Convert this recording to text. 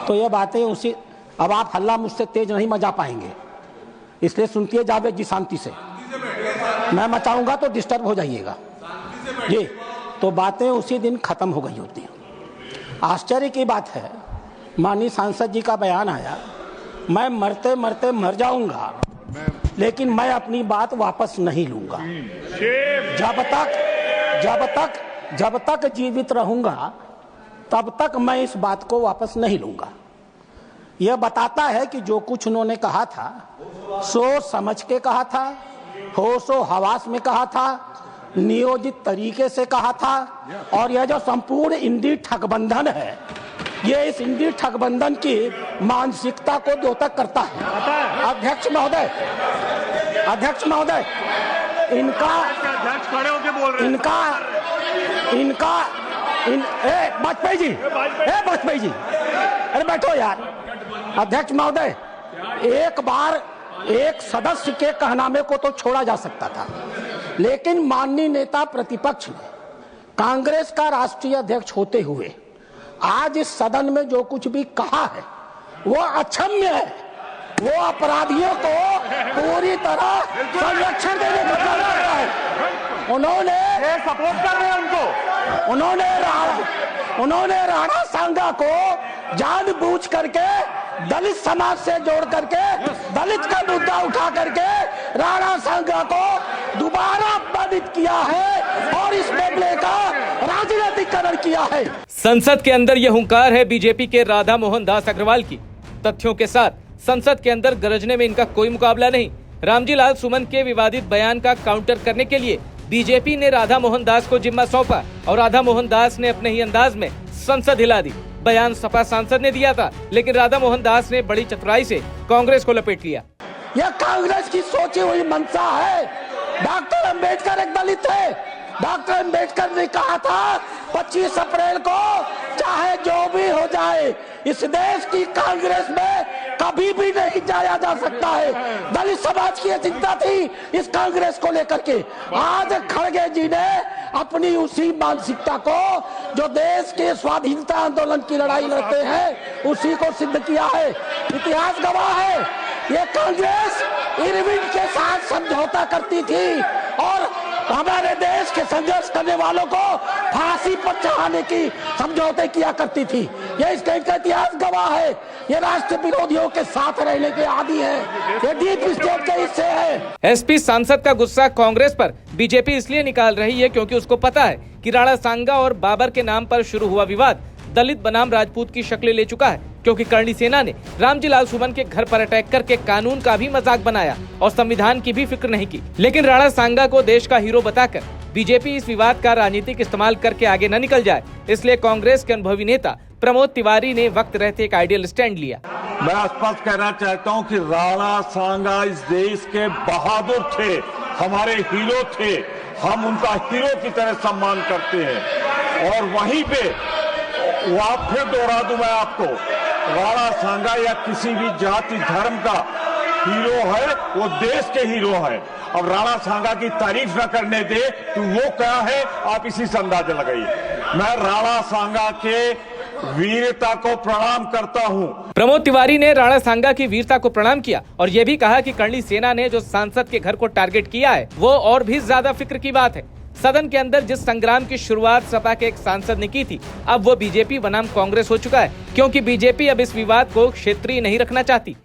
तो ये बातें उसी, अब आप हल्ला मुझसे तेज नहीं मचा पाएंगे, इसलिए सुनती है जावेद जी शांति से। मैं मचाऊंगा तो डिस्टर्ब हो जाइएगा जी। तो बातें उसी दिन खत्म हो गई होती हैं। आश्चर्य की बात है, माननीय सांसद जी का बयान आया, मैं मरते मरते मर जाऊंगा लेकिन मैं अपनी बात वापस नहीं लूंगा। जब तक जीवित रहूंगा तब तक मैं इस बात को वापस नहीं लूंगा। यह बताता है कि जो कुछ उन्होंने कहा था सोच समझ के कहा था, होशो हवास में कहा था, नियोजित तरीके से कहा था। और यह जो संपूर्ण इंडी ठगबंधन है, ये इस इंडी ठगबंधन की मानसिकता को द्योतक करता है। अध्यक्ष महोदय, वाजपेयी जी, अरे बैठो यार। अध्यक्ष महोदय, एक बार एक सदस्य के कहनामे को तो छोड़ा जा सकता था, लेकिन माननीय नेता प्रतिपक्ष ने कांग्रेस का राष्ट्रीय अध्यक्ष होते हुए आज इस सदन में जो कुछ भी कहा है वो अक्षम्य है। वो अपराधियों को पूरी तरह संरक्षण देने का काम करता है। उन्होंने सपोर्ट कर रहे हैं उनको, उन्होंने राणा सांगा को जानबूझ करके दलित समाज से जोड़ करके दलित का मुद्दा उठा करके राणा सांगा को दोबारा अपमानित किया है और इस मामले का राजनीतिकरण किया है। संसद के अंदर यह हुंकार है बीजेपी के राधा मोहन दास अग्रवाल की। तथ्यों के साथ संसद के अंदर गरजने में इनका कोई मुकाबला नहीं। रामजी लाल सुमन के विवादित बयान का काउंटर करने के लिए बीजेपी ने राधा मोहन दास को जिम्मा सौंपा और राधा मोहन दास ने अपने ही अंदाज में संसद हिला दी। बयान सपा सांसद ने दिया था, लेकिन राधा मोहन दास ने बड़ी चतुराई से कांग्रेस को लपेट लिया। यह कांग्रेस की सोची हुई मंशा है। डॉक्टर अंबेडकर एक दलित थे। डॉक्टर अंबेडकर ने कहा था 25 अप्रैल को चाहे जो भी हो जाए इस देश की कांग्रेस में कभी भी नहीं जाया जा सकता है। दलित समाज की चिंता थी इस कांग्रेस को लेकर के। आज खड़गे जी ने अपनी उसी मानसिकता को जो देश के स्वाधीनता आंदोलन की लड़ाई लड़ते हैं उसी को सिद्ध किया है। इतिहास गवाह है, ये कांग्रेस इरविन के साथ समझौता करती थी और हमारे देश के संघर्ष करने वालों को फांसी पर चढ़ाने की समझौते किया करती थी। ये इसका इतिहास गवाह है। ये राष्ट्र विरोधियों के साथ रहने के आदी है, ये डीप स्टेट के हिस्से है। एसपी सांसद का गुस्सा कांग्रेस पर बीजेपी इसलिए निकाल रही है क्योंकि उसको पता है कि राणा सांगा और बाबर के नाम पर शुरू हुआ विवाद दलित बनाम राजपूत की शक्लें ले चुका है, क्योंकि करणी सेना ने रामजी लाल सुमन के घर पर अटैक करके कानून का भी मजाक बनाया और संविधान की भी फिक्र नहीं की। लेकिन राणा सांगा को देश का हीरो बताकर बीजेपी इस विवाद का राजनीतिक इस्तेमाल करके आगे न निकल जाए, इसलिए कांग्रेस के अनुभवी नेता प्रमोद तिवारी ने वक्त रहते एक आइडियल स्टैंड लिया। मैं स्पष्ट कहना चाहता हूं कि राणा सांगा इस देश के बहादुर थे, हमारे हीरो थे। हम उनका हीरो की तरह सम्मान करते हैं। और वहीं पे आप फिर दोहरा दूं मैं आपको, राणा सांगा या किसी भी जाति धर्म का हीरो है, वो देश के हीरो है। अब राणा सांगा की तारीफ न करने दे तो वो क्या है, आप इसी से अंदाजा लगाइए। मैं राणा सांगा के वीरता को प्रणाम करता हूं। प्रमोद तिवारी ने राणा सांगा की वीरता को प्रणाम किया और ये भी कहा कि करणी सेना ने जो सांसद के घर को टारगेट किया है वो और भी ज्यादा फिक्र की बात है। सदन के अंदर जिस संग्राम की शुरुआत सपा के एक सांसद ने की थी, अब वो बीजेपी बनाम कांग्रेस हो चुका है, क्योंकि बीजेपी अब इस विवाद को क्षेत्रीय नहीं रखना चाहती।